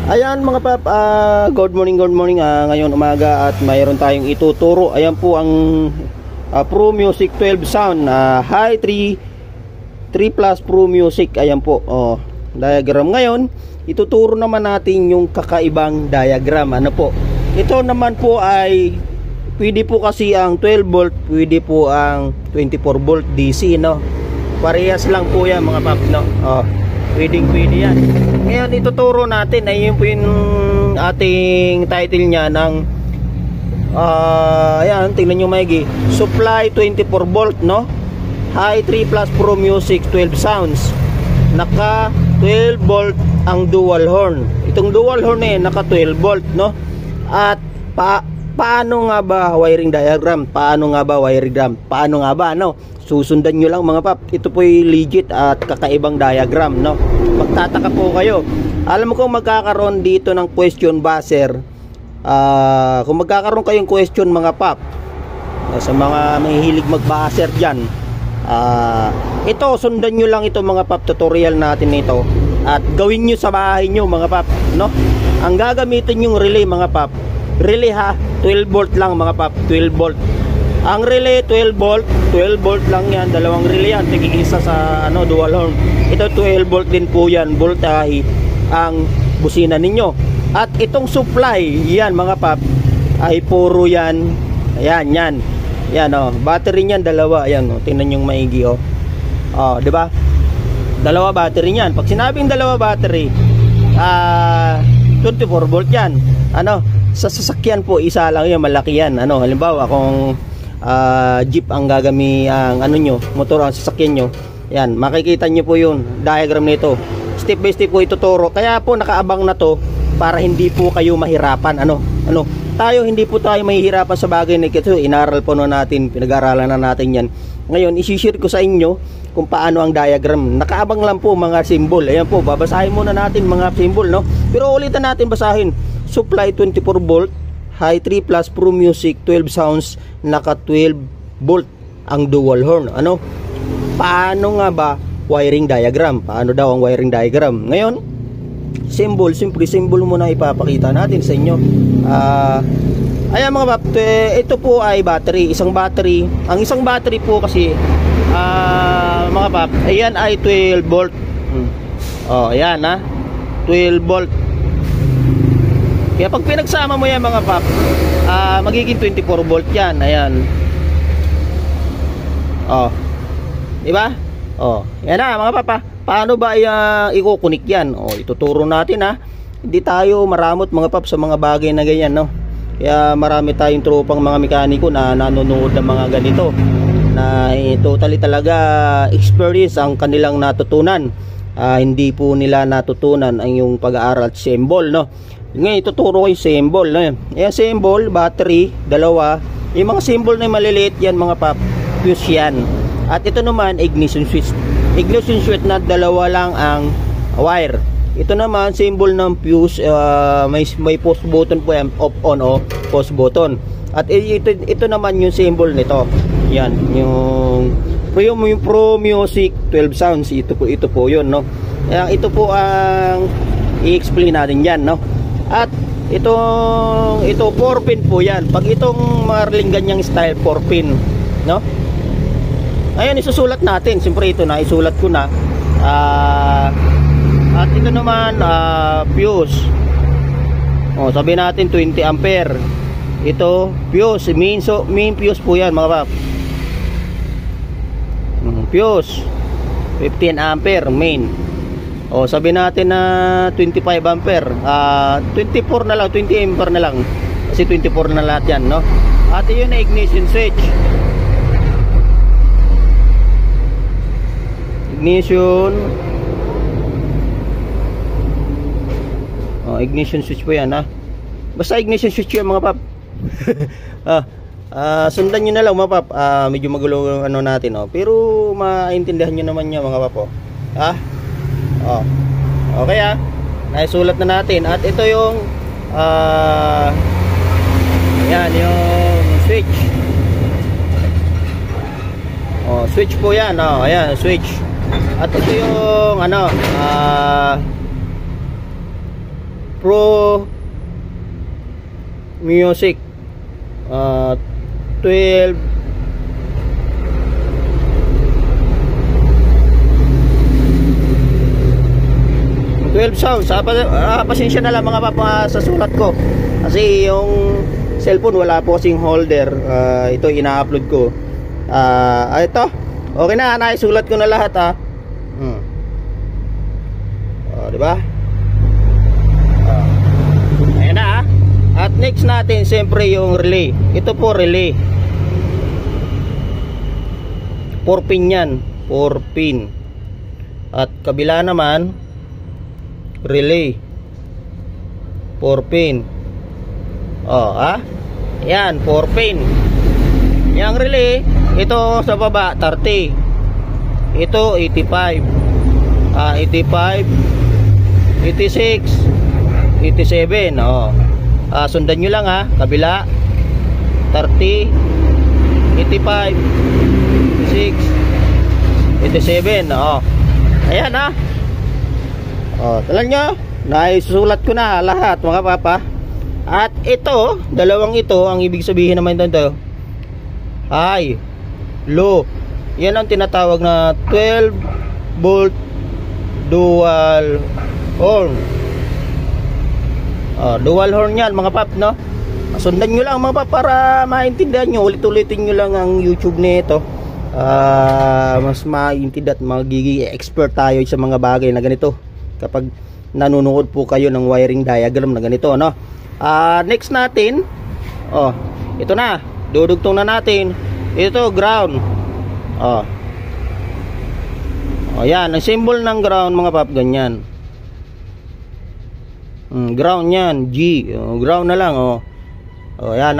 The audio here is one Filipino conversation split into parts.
Ayan mga pap, good morning, ngayon umaga at mayroon tayong ituturo. Ayan po ang Pro Music 12 sound, high 3 plus Pro Music. Ayan po, diagram. Ngayon ituturo naman natin yung kakaibang diagram. Ano po, ito naman po ay pwede po kasi ang 12 volt, pwede po ang 24 volt DC, no? Parehas lang po yan mga pap, no? Pwede yan. Ngayon ituturo natin ay yun po yung ating title nya ng ayan, tingnan nyo maigi, supply 24 volt, no? High 3 plus Pro Music 12 sounds. Naka 12 volt ang dual horn. Itong dual horn naka 12 volt, no? At paano nga ba wiring diagram? Paano nga ba, no? Susundan nyo lang mga pap. Ito po yung legit at kakaibang diagram, no? Magtataka po kayo. Alam mo kung magkakaroon dito ng question buzzer, kung magkakaroon kayong question mga pap, sa mga mahihilig mag-buzzer dyan, ito, sundan nyo lang ito mga pap, tutorial natin nito, at gawin nyo sa bahay nyo mga pap, no? Ang gagamitin yung relay mga pap, relay 12 volt lang mga pap, 12 volt. Ang relay 12 volt lang yan, dalawang relay yan, tig-isa sa dual horn. Ito 12 volt din po yan, voltahe ang busina ninyo. At itong supply, yan mga pap, ay puro yan, yan, battery niyan dalawa, ayan, tingnan yung maigi, di ba? Dalawa battery niyan. Pag sinabing dalawa battery, 24 volt yan. Sa sasakyan po, isa lang yan, malaki yan. Halimbawa, kung jeep ang ang motor ang sasakyan nyo, yan, makikita nyo po yung diagram nito. Step by step po ituturo. Kaya po nakaabang na to para hindi po kayo mahirapan. Tayo hindi po tayo mahihirapan sa bagay na ito. Inaral po natin, pinag-aralan na natin yan. Ngayon, isi-share ko sa inyo kung paano ang diagram. Nakaabang lang po mga symbol. Ayan po, babasahin muna natin mga symbol, no? Pero ulitin natin basahin. Supply 24 volt, high 3 plus Pro Music 12 sounds, naka 12 volt ang dual horn. Paano nga ba wiring diagram? Paano daw ang wiring diagram? Ngayon, symbol, simple symbol muna ipapakita natin sa inyo. Ayan mga pap, ito po ay battery, isang battery. Ang isang battery po kasi mga pap, ayan ay 12 volt. Ayan 12 volt. Kaya pag pinagsama mo yan mga pap, magiging 24 volt yan. Ayan. Diba? Yan na mga papa. Paano ba ikukunik yan? Ituturo natin Hindi tayo maramot mga pap sa mga bagay na ganyan, no? Kaya marami tayong tropang mga mekaniko na nanonood ng mga ganito, na totally talaga experience ang kanilang natutunan. Hindi po nila natutunan ang yung pag-aaral at symbol, no? Ngayon ituturo ko yung symbol, no? Ayan, symbol, battery, dalawa. Yung mga symbol na maliliit yan mga pap, fuse yan. At ito naman ignition switch. Ignition switch na dalawa lang ang wire. Ito naman symbol ng fuse, may post button po yan, off on o post button. At ito naman yung symbol nito. Yan, yung Pro Music 12 sounds. Ito po yun, no? Ito po ang i-explain natin yan, no? At ito 4 pin po yan. Pag itong marling ganyang style 4 pin, no? Ngayon isusulat natin. Siyempre ito na, isulat ko na. At ito naman fuse. Sabihin natin 20 ampere. Ito fuse, main fuse po yan mga pap. Fuse 15 ampere main. Sabihin natin na 25 ampere. 24 na lang, 20 ampere na lang. Kasi 24 na lahat yan, no? At yun na ignition switch. Ignition switch po yan, basta ignition switch yan mga pap. Sundan nyo na lang mga pap. Medyo magulo natin, pero maintindihan nyo naman nyo mga pap. Okay, naisulat na natin. At ito yung yan yung switch. Switch po yan. Ayan, switch. At ito yung Pro Music 12 sounds. Pasensya na lang mga papa sa sulat ko kasi yung cellphone wala po kasing holder. Ito ina-upload ko. Ito okay na, naisulat ko na lahat diba? Ayan na At next natin siyempre yung relay. Ito po relay 4 pin yan, 4 pin. At kabila naman relay 4 pin. Yan 4 pin. Yang relay ito sa baba 30. Ito 85. 85 86 87. Sundan nyo lang kabila 30 85 86 87. Ayan talan nyo, naisulat ko na lahat mga papa. At ito, dalawang ito, ang ibig sabihin naman dito high, low. Yan ang tinatawag na 12 volt dual horn. Dual horn yan mga pap, no? Sundan nyo lang mga pap para maintindihan nyo. Ulit-ulitin nyo lang ang YouTube nito. Mas maintindihan at magiging expert tayo sa mga bagay na ganito kapag nanonood po kayo ng wiring diagram na ganito, no? Next natin, ito na, dudugtong na natin. Ito ground. Yan, ang symbol ng ground mga pap, ganyan. Ground yan, G. Ground na lang, yan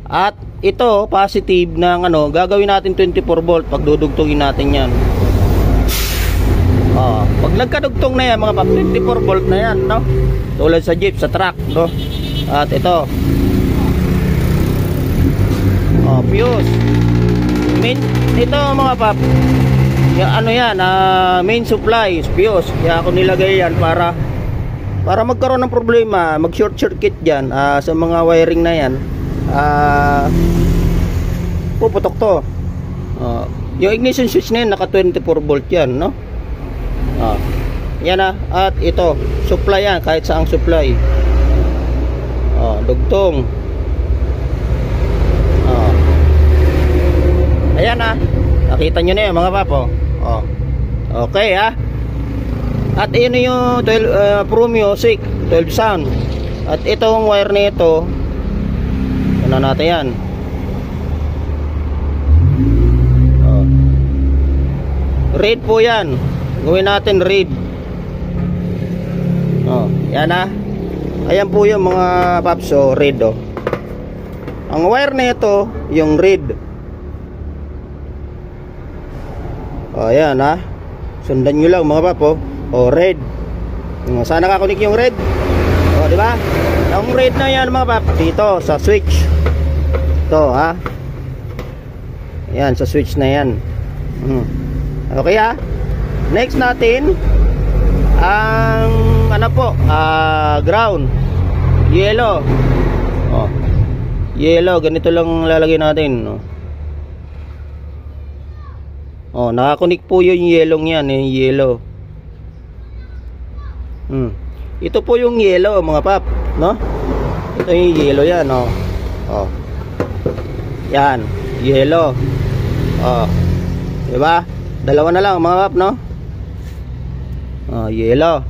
At ito, positive ng gagawin natin 24 volt pag dudugtungin natin yan. Pag nagkadugtong na yan mga pap, 24 volt na yan, no? Tulad sa jeep, sa truck, no? At ito fuse. Ito mga pap, yan, main supply fuse. Kaya ako nilagay yan para magkaroon ng problema, mag short circuit dyan sa mga wiring na yan. Puputok to. Yung ignition switch na yan naka 24 volt yan, no? Yan at ito supply yan, kahit saang supply. Dugtong. Ayan nakita nyo na yan mga papo. Okay At yun yung 12, Pro Music 12 sound. At itong wire nito ano natin yan, red po yan. Gawin natin red. Yan ayan po yung mga paps, red ang wire nito yung red. Ayan sundan nyo lang mga pap. Red. Sana nakakunik yung red. Di ba? Ang red na yan mga pap dito sa switch. Ito Yan sa switch na yan. Okay next natin ang ground. Yellow. Yellow, ganito lang lalagay natin. Nakakunik po yung yellow yan, yung yellow. Ito po yung yellow mga pap, no? Ito yung yellow yan, yan, yellow. Diba? Dalawa na lang mga pap, no? Yellow.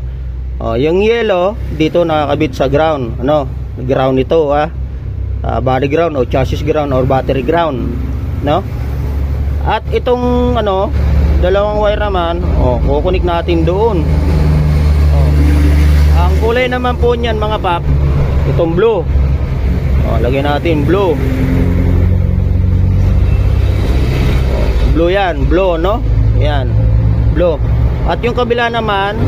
Yung yellow dito nakakabit sa ground. Ground ito, body ground o chassis ground or battery ground, no? At itong dalawang wire naman, kukunik natin doon. Ang kulay naman po niyan mga pap, itong blue. Lagyan natin blue. Blue yan, blue, no? Yan, blue. At yung kabila naman,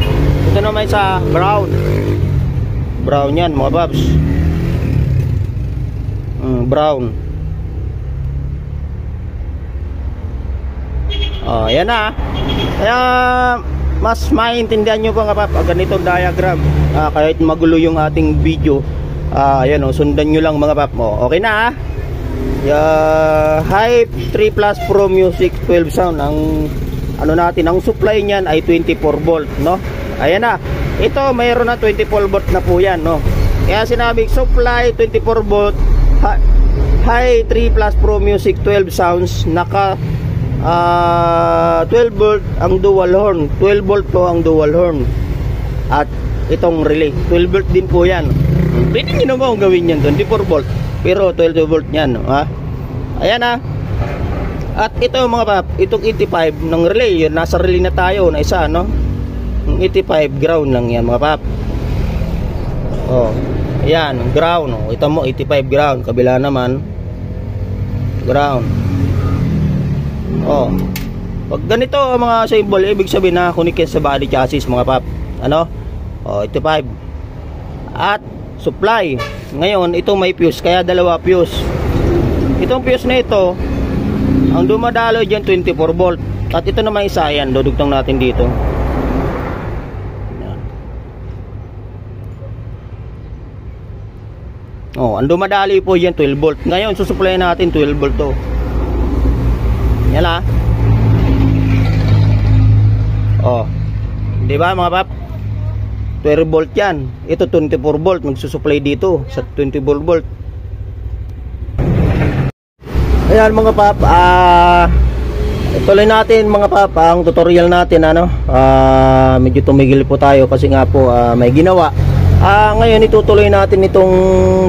ito naman sa brown. Brown yan mga paps. Brown. Yan Kaya mas maintindihan nyo pa nga pap ganitong diagram. kahit magulo yung ating video, ayan o, sundan nyo lang mga pap mo. Okay na Hype 3 Plus Pro Music 12 sound. Ang ano natin, ang supply niyan ay 24 volt, no? Ayan na. Ito mayroon na 24 volt na po yan, no? Kaya sinabi supply 24 volt, Hype 3 Plus Pro Music 12 sounds, naka 12 volt ang dual horn. 12 volt po ang dual horn. At itong relay 12 volt din po yan. Pwede nyo naman gawin yan 24 volt, pero 12 volt yan, ha? Ayan na. At ito mga pap, itong 85 ng relay, nasa relay na tayo na isa, no? Yung 85 ground lang yan mga pap. Oh, ayan, ground. Oh. Ito mo 85 ground, kabila naman ground. Oh. Pag ganito mga symbol, ibig sabihin na connect sa body chassis mga pap. Ano? Oh, 85. At supply. Ngayon, ito may fuse, kaya dalawa fuse. Itong fuse na ito, ang dumadalo dyan 24 volt. At ito naman isa, yan, dudugtong natin dito. Yan. Oh, ang dumadali po dyan 12 volt. Ngayon, susupply natin 12 volt to. Yan la. Oh, di ba mga pap? 12 volt yan. Ito 24 volt, magsusupply dito sa 24 volt. Ayan mga pap, ituloy natin mga pap ang tutorial natin, ano. Medyo tumigil po tayo kasi nga po may ginawa. Ngayon itutuloy natin itong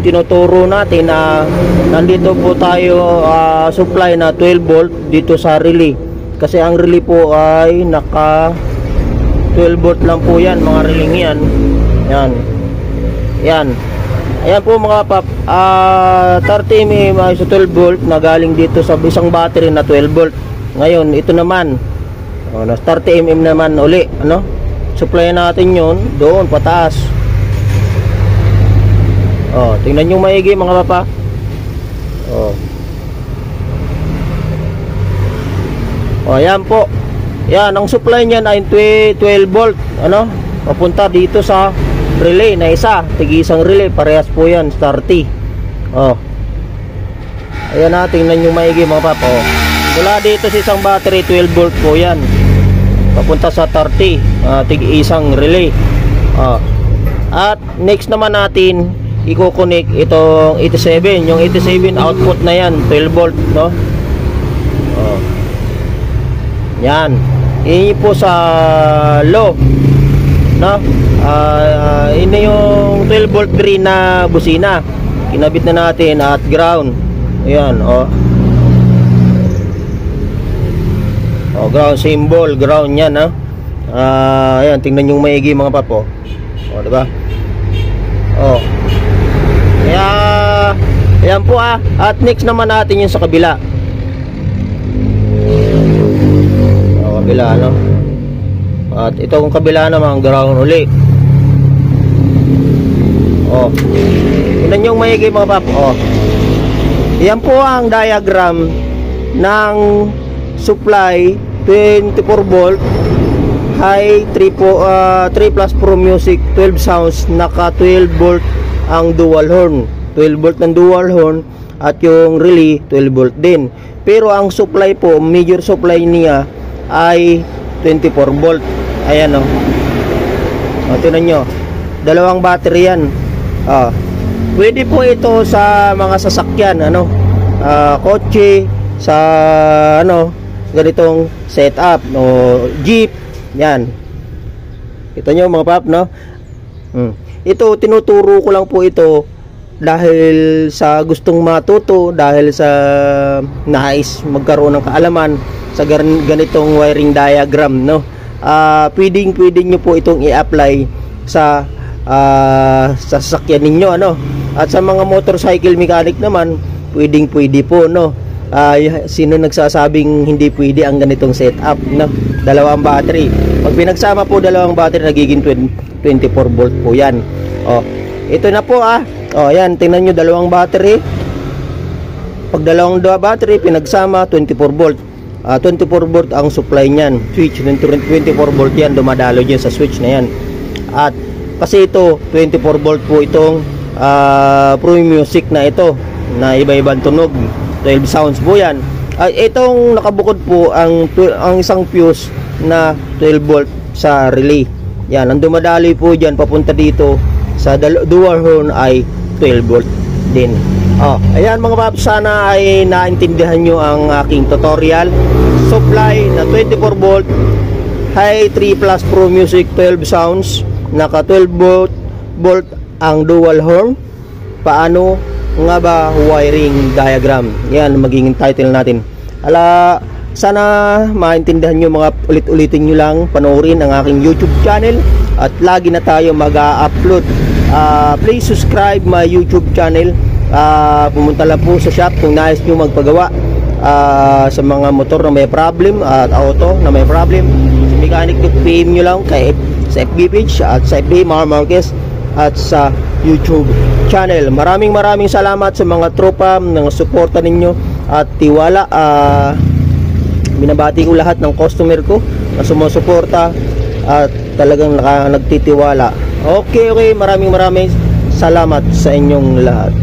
tinuturo natin na nandito po tayo supply na 12 volt dito sa relay. Kasi ang relay po ay naka 12 volt lang po yan, mga relay yan. Yan. Yan. Ayan po mga pap, 30 mm ay sa 12 volt na galing dito sa isang battery na 12 volt. Ngayon ito naman, na 30 mm naman uli, ano? Supply natin yun doon pataas. Oh, tingnan nyo maigi mga papa. Oh. Oh, ayan po. Yan, ang supply niyan ay 12 volt, ano? Papunta dito sa relay na isa, tig-isang relay, parehas po yan, 30. Oh. Ayan na, tingnan nyo maigi mga papa. Oh. Mula dito sa isang battery, 12 volt po yan. Papunta sa 30, tig-isang relay. Oh. At next naman natin i-connect itong 87. Yung 87 output na yan, 12 volt, no? Oh. Yan. Ini po sa low, no? Ini yung 12 volt green na busina. Kinabit na natin at ground. Ayan, oh. Oh, ground symbol, ground yan, ha. Ayan, tingnan yung maigi mga papo. Oh, diba? Oh. Kaya, ayan po at next naman natin yung sa kabila. Oh, kabila, no? At itong kabila naman, ground uli. Oh. Tingnan yung maigi mga papo. Oh. Yan po ang diagram ng supply 24 volt high 3 plus Pro Music 12 sounds, naka 12 volt ang dual horn, 12 volt ng dual horn, at yung relay 12 volt din. Pero ang supply po, major supply niya ay 24 volt. Ayan, o. O, tingnan nyo, dalawang battery yan. Pwede po ito sa mga sasakyan, ano, kotse, sa ano, ganitong setup, no, jeep, yan. Ito nyo mga pap, no? Ito, tinuturo ko lang po ito dahil sa gustong matuto, dahil sa nais magkaroon ng kaalaman sa ganitong wiring diagram, no? Pwedeng nyo po itong i-apply sa sasakyan ninyo, ano? At sa mga motorcycle mechanic naman, pwede po, no? Sino nagsasabing hindi pwede ang ganitong setup, no? Dalawang battery. Pag pinagsama po dalawang battery, nagiging 24 volt po yan. Oh, ito na po, oh, yan, tingnan nyo, dalawang battery. Pag dalawang battery pinagsama, 24 volt. 24 volt ang supply niyan. Switch 24 volt yan, dumadalo dyan sa switch na yan. At Kasi ito 24 volt po itong Pro Music na ito, na iba-ibang tunog, 12 sounds po yan. Itong nakabukod po ang isang fuse na 12 volt sa relay. Yan, ang dumadaloy po dyan papunta dito sa dual horn ay 12 volt din. Ayan mga paps, sana ay naintindihan nyo ang aking tutorial. Supply na 24 volt, high 3 plus Pro Music 12 sounds, naka 12 volt ang dual horn. Paano nga ba wiring diagram? Yan magiging title natin. Sana maintindihan nyo mga, ulit-ulitin nyo lang panoorin ang aking YouTube channel at lagi na tayo mag-upload. Please subscribe my YouTube channel. Pumunta lang po sa shop kung nais nyo magpagawa sa mga motor na may problem at auto na may problem. Sa mechanic, PM nyo lang sa FB page at sa FB Mar Marquez at sa YouTube channel. Maraming salamat sa mga tropa ng suporta ninyo at tiwala. Binabati ko lahat ng customer ko na sumusuporta at talagang nagtitiwala. Okay, maraming salamat sa inyong lahat.